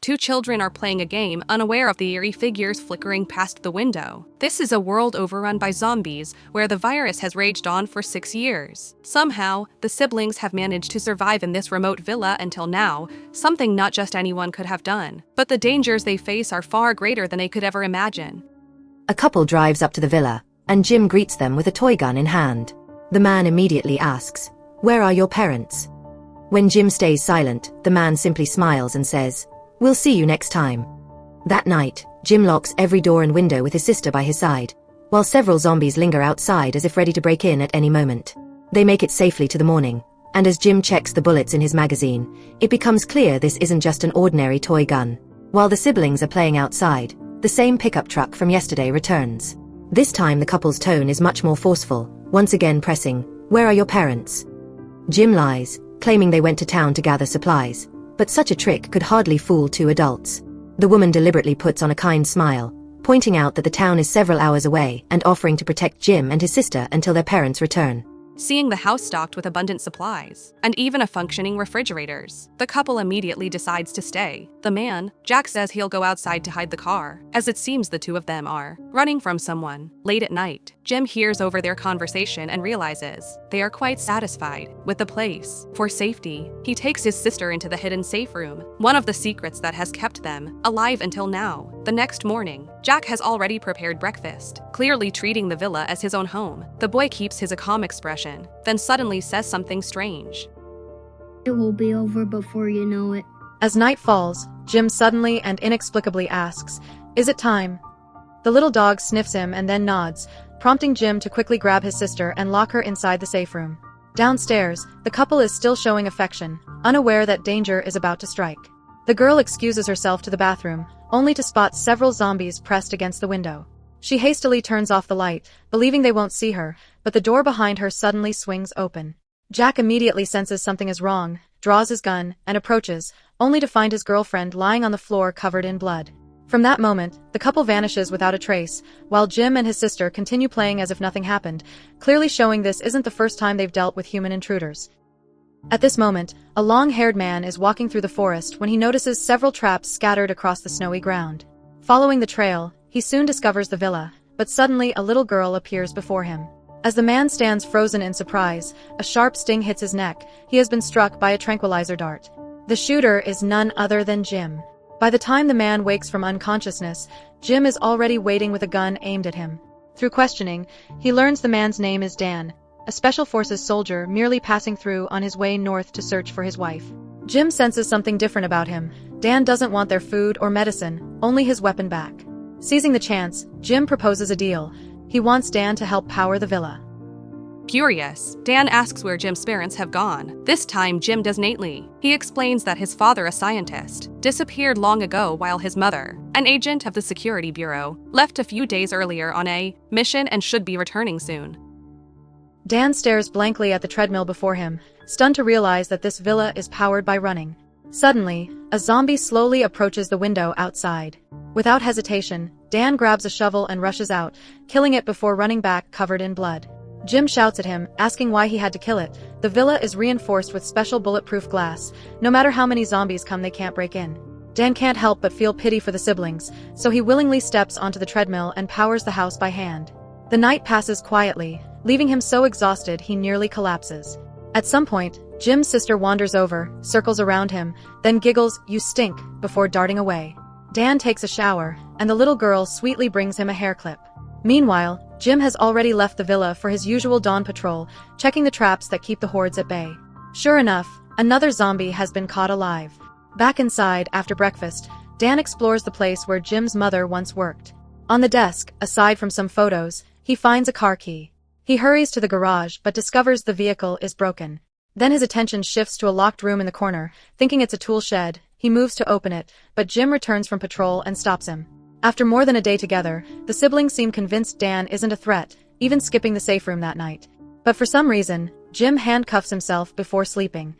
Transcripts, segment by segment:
Two children are playing a game, unaware of the eerie figures flickering past the window. This is a world overrun by zombies, where the virus has raged on for 6 years. Somehow, the siblings have managed to survive in this remote villa until now, something not just anyone could have done. But the dangers they face are far greater than they could ever imagine. A couple drives up to the villa, and Jim greets them with a toy gun in hand. The man immediately asks, "Where are your parents?" When Jim stays silent, the man simply smiles and says, "We'll see you next time." That night, Jim locks every door and window with his sister by his side, while several zombies linger outside as if ready to break in at any moment. They make it safely to the morning, and as Jim checks the bullets in his magazine, it becomes clear this isn't just an ordinary toy gun. While the siblings are playing outside, the same pickup truck from yesterday returns. This time the couple's tone is much more forceful, once again pressing, "Where are your parents?" Jim lies, claiming they went to town to gather supplies, but such a trick could hardly fool two adults. The woman deliberately puts on a kind smile, pointing out that the town is several hours away and offering to protect Jim and his sister until their parents return. Seeing the house stocked with abundant supplies, and even a functioning refrigerators, the couple immediately decides to stay. The man, Jack, says he'll go outside to hide the car, as it seems the two of them are running from someone. Late at night, Jim hears over their conversation and realizes they are quite satisfied with the place. For safety, he takes his sister into the hidden safe room, one of the secrets that has kept them alive until now. The next morning, Jack has already prepared breakfast, clearly treating the villa as his own home. The boy keeps his calm expression, then suddenly says something strange. "It will be over before you know it." As night falls, Jim suddenly and inexplicably asks, "Is it time?" The little dog sniffs him and then nods, prompting Jim to quickly grab his sister and lock her inside the safe room. Downstairs, the couple is still showing affection, unaware that danger is about to strike. The girl excuses herself to the bathroom, only to spot several zombies pressed against the window. She hastily turns off the light, believing they won't see her, but the door behind her suddenly swings open. Jack immediately senses something is wrong, draws his gun, and approaches, only to find his girlfriend lying on the floor covered in blood. From that moment, the couple vanishes without a trace, while Jim and his sister continue playing as if nothing happened, clearly showing this isn't the first time they've dealt with human intruders. At this moment, a long-haired man is walking through the forest when he notices several traps scattered across the snowy ground. Following the trail, he soon discovers the villa, but suddenly a little girl appears before him. As the man stands frozen in surprise, a sharp sting hits his neck. He has been struck by a tranquilizer dart. The shooter is none other than Jim. By the time the man wakes from unconsciousness, Jim is already waiting with a gun aimed at him. Through questioning, he learns the man's name is Dan, a Special Forces soldier merely passing through on his way north to search for his wife. Jim senses something different about him. Dan doesn't want their food or medicine, only his weapon back. Seizing the chance, Jim proposes a deal. He wants Dan to help power the villa. Curious, Dan asks where Jim's parents have gone. This time, Jim does innately. He explains that his father, a scientist, disappeared long ago while his mother, an agent of the Security Bureau, left a few days earlier on a mission and should be returning soon. Dan stares blankly at the treadmill before him, stunned to realize that this villa is powered by running. Suddenly, a zombie slowly approaches the window outside. Without hesitation, Dan grabs a shovel and rushes out, killing it before running back covered in blood. Jim shouts at him, asking why he had to kill it. The villa is reinforced with special bulletproof glass. No matter how many zombies come, they can't break in. Dan can't help but feel pity for the siblings, so he willingly steps onto the treadmill and powers the house by hand. The night passes quietly, leaving him so exhausted he nearly collapses. At some point, Jim's sister wanders over, circles around him, then giggles, "You stink," before darting away. Dan takes a shower, and the little girl sweetly brings him a hair clip. Meanwhile, Jim has already left the villa for his usual dawn patrol, checking the traps that keep the hordes at bay. Sure enough, another zombie has been caught alive. Back inside, after breakfast, Dan explores the place where Jim's mother once worked. On the desk, aside from some photos, he finds a car key. He hurries to the garage but discovers the vehicle is broken. Then his attention shifts to a locked room in the corner. Thinking it's a tool shed, he moves to open it, but Jim returns from patrol and stops him. After more than a day together, the siblings seem convinced Dan isn't a threat, even skipping the safe room that night. But for some reason, Jim handcuffs himself before sleeping.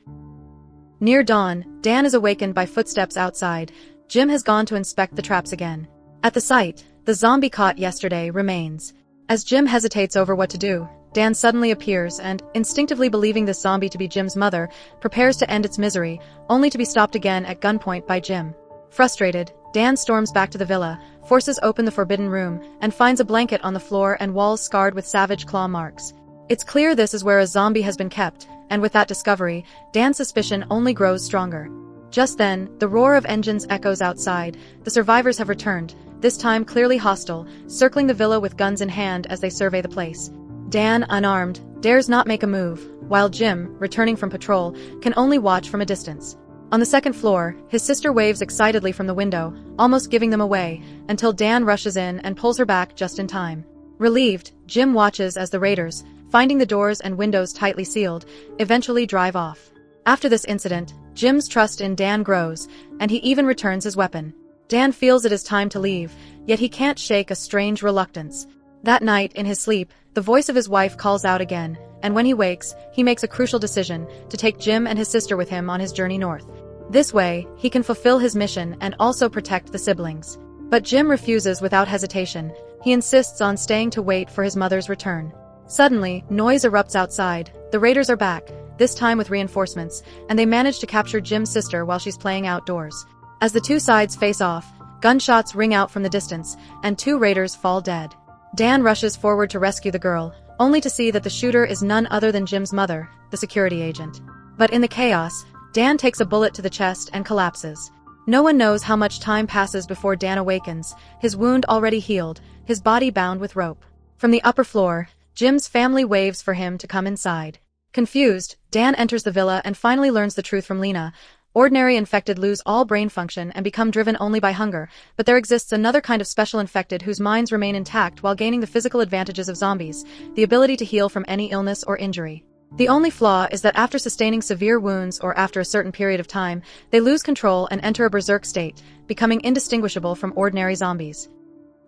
Near dawn, Dan is awakened by footsteps outside. Jim has gone to inspect the traps again. At the site, the zombie caught yesterday remains. As Jim hesitates over what to do, Dan suddenly appears and, instinctively believing this zombie to be Jim's mother, prepares to end its misery, only to be stopped again at gunpoint by Jim. Frustrated, Dan storms back to the villa, forces open the forbidden room, and finds a blanket on the floor and walls scarred with savage claw marks. It's clear this is where a zombie has been kept, and with that discovery, Dan's suspicion only grows stronger. Just then, the roar of engines echoes outside. The survivors have returned, this time clearly hostile, circling the villa with guns in hand as they survey the place. Dan, unarmed, dares not make a move, while Jim, returning from patrol, can only watch from a distance. On the second floor, his sister waves excitedly from the window, almost giving them away, until Dan rushes in and pulls her back just in time. Relieved, Jim watches as the raiders, finding the doors and windows tightly sealed, eventually drive off. After this incident, Jim's trust in Dan grows, and he even returns his weapon. Dan feels it is time to leave, yet he can't shake a strange reluctance. That night, in his sleep, the voice of his wife calls out again, and when he wakes, he makes a crucial decision to take Jim and his sister with him on his journey north. This way, he can fulfill his mission and also protect the siblings. But Jim refuses without hesitation. He insists on staying to wait for his mother's return. Suddenly, noise erupts outside. The raiders are back, this time with reinforcements, and they manage to capture Jim's sister while she's playing outdoors. As the two sides face off, gunshots ring out from the distance, and two raiders fall dead. Dan rushes forward to rescue the girl, only to see that the shooter is none other than Jim's mother, the security agent. But in the chaos, Dan takes a bullet to the chest and collapses. No one knows how much time passes before Dan awakens, his wound already healed, his body bound with rope. From the upper floor, Jim's family waves for him to come inside. Confused, Dan enters the villa and finally learns the truth from Lena. Ordinary infected lose all brain function and become driven only by hunger, but there exists another kind of special infected whose minds remain intact while gaining the physical advantages of zombies, the ability to heal from any illness or injury. The only flaw is that after sustaining severe wounds or after a certain period of time, they lose control and enter a berserk state, becoming indistinguishable from ordinary zombies.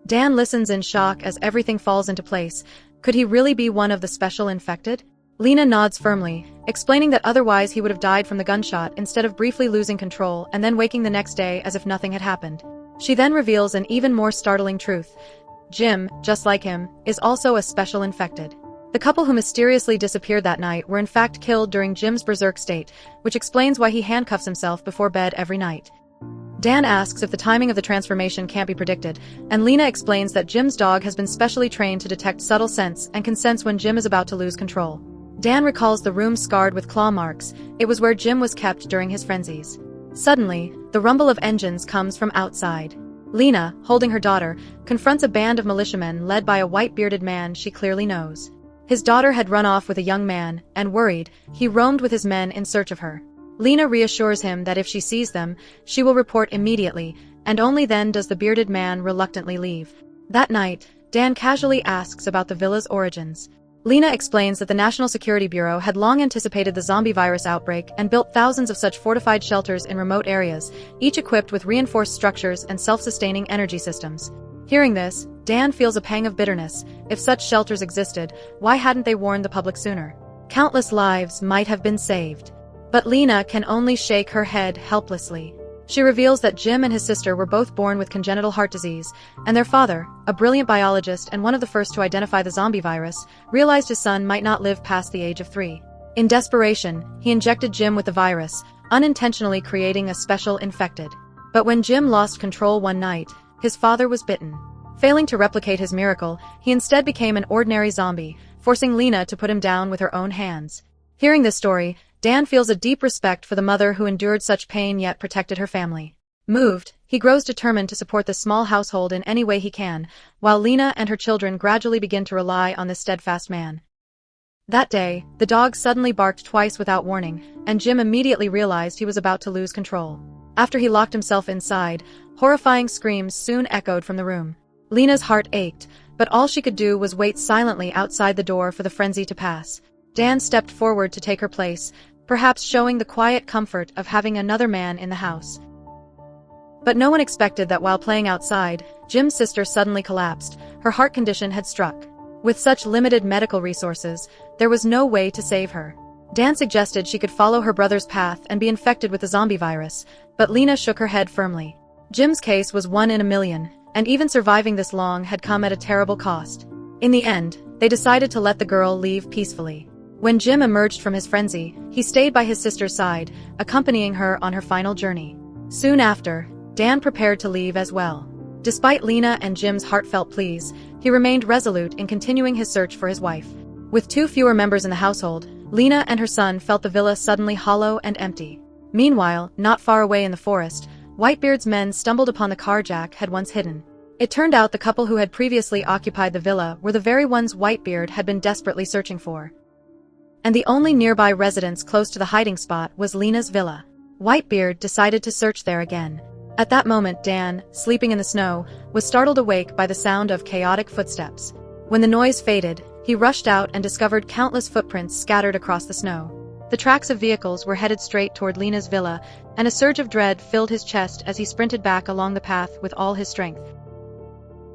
Dan listens in shock as everything falls into place. Could he really be one of the special infected? Lena nods firmly, explaining that otherwise he would have died from the gunshot instead of briefly losing control and then waking the next day as if nothing had happened. She then reveals an even more startling truth. Jim, just like him, is also a special infected. The couple who mysteriously disappeared that night were in fact killed during Jim's berserk state, which explains why he handcuffs himself before bed every night. Dan asks if the timing of the transformation can't be predicted, and Lena explains that Jim's dog has been specially trained to detect subtle scents and can sense when Jim is about to lose control. Dan recalls the room scarred with claw marks. It was where Jim was kept during his frenzies. Suddenly, the rumble of engines comes from outside. Lena, holding her daughter, confronts a band of militiamen led by a white-bearded man she clearly knows. His daughter had run off with a young man, and worried, he roamed with his men in search of her. Lena reassures him that if she sees them, she will report immediately, and only then does the bearded man reluctantly leave. That night, Dan casually asks about the villa's origins. Lena explains that the National Security Bureau had long anticipated the zombie virus outbreak and built thousands of such fortified shelters in remote areas, each equipped with reinforced structures and self-sustaining energy systems. Hearing this, Dan feels a pang of bitterness. If such shelters existed, why hadn't they warned the public sooner? Countless lives might have been saved. But Lena can only shake her head helplessly. She reveals that Jim and his sister were both born with congenital heart disease, and their father, a brilliant biologist and one of the first to identify the zombie virus, realized his son might not live past the age of 3. In desperation, he injected Jim with the virus, unintentionally creating a special infected. But when Jim lost control one night, his father was bitten. Failing to replicate his miracle, he instead became an ordinary zombie, forcing Lena to put him down with her own hands. Hearing this story, Dan feels a deep respect for the mother who endured such pain yet protected her family. Moved, he grows determined to support this small household in any way he can, while Lena and her children gradually begin to rely on this steadfast man. That day, the dog suddenly barked twice without warning, and Jim immediately realized he was about to lose control. After he locked himself inside, horrifying screams soon echoed from the room. Lena's heart ached, but all she could do was wait silently outside the door for the frenzy to pass. Dan stepped forward to take her place, perhaps showing the quiet comfort of having another man in the house. But no one expected that while playing outside, Jim's sister suddenly collapsed. Her heart condition had struck. With such limited medical resources, there was no way to save her. Dan suggested she could follow her brother's path and be infected with the zombie virus, but Lena shook her head firmly. Jim's case was 1 in a million, and even surviving this long had come at a terrible cost. In the end, they decided to let the girl leave peacefully. When Jim emerged from his frenzy, he stayed by his sister's side, accompanying her on her final journey. Soon after, Dan prepared to leave as well. Despite Lena and Jim's heartfelt pleas, he remained resolute in continuing his search for his wife. With 2 fewer members in the household, Lena and her son felt the villa suddenly hollow and empty. Meanwhile, not far away in the forest, Whitebeard's men stumbled upon the car Jack had once hidden. It turned out the couple who had previously occupied the villa were the very ones Whitebeard had been desperately searching for. And the only nearby residence close to the hiding spot was Lena's villa. Whitebeard decided to search there again. At that moment, Dan, sleeping in the snow, was startled awake by the sound of chaotic footsteps. When the noise faded, he rushed out and discovered countless footprints scattered across the snow. The tracks of vehicles were headed straight toward Lena's villa, and a surge of dread filled his chest as he sprinted back along the path with all his strength.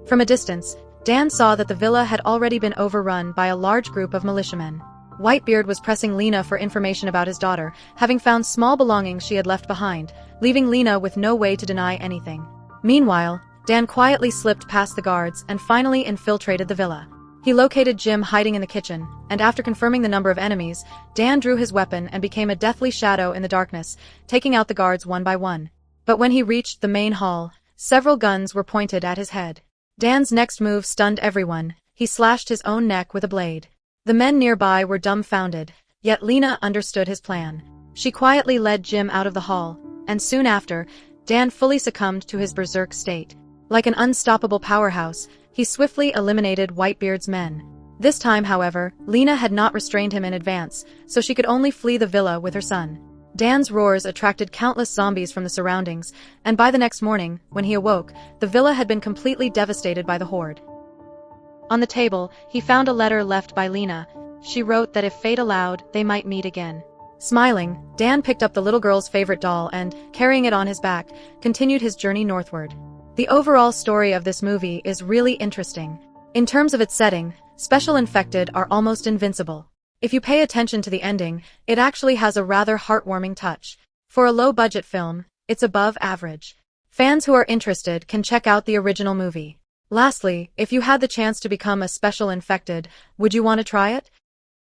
From a distance, Dan saw that the villa had already been overrun by a large group of militiamen. Whitebeard was pressing Lena for information about his daughter, having found small belongings she had left behind, leaving Lena with no way to deny anything. Meanwhile, Dan quietly slipped past the guards and finally infiltrated the villa. He located Jim hiding in the kitchen, and after confirming the number of enemies, Dan drew his weapon and became a deathly shadow in the darkness, taking out the guards one by one. But when he reached the main hall, several guns were pointed at his head. Dan's next move stunned everyone. He slashed his own neck with a blade. The men nearby were dumbfounded, yet Lena understood his plan. She quietly led Jim out of the hall, and soon after, Dan fully succumbed to his berserk state. Like an unstoppable powerhouse, he swiftly eliminated Whitebeard's men. This time, however, Lena had not restrained him in advance, so she could only flee the villa with her son. Dan's roars attracted countless zombies from the surroundings, and by the next morning, when he awoke, the villa had been completely devastated by the horde. On the table, he found a letter left by Lena. She wrote that if fate allowed, they might meet again. Smiling, Dan picked up the little girl's favorite doll and, carrying it on his back, continued his journey northward. The overall story of this movie is really interesting. In terms of its setting, special infected are almost invincible. If you pay attention to the ending, it actually has a rather heartwarming touch. For a low-budget film, it's above average. Fans who are interested can check out the original movie. Lastly, if you had the chance to become a special infected, would you want to try it?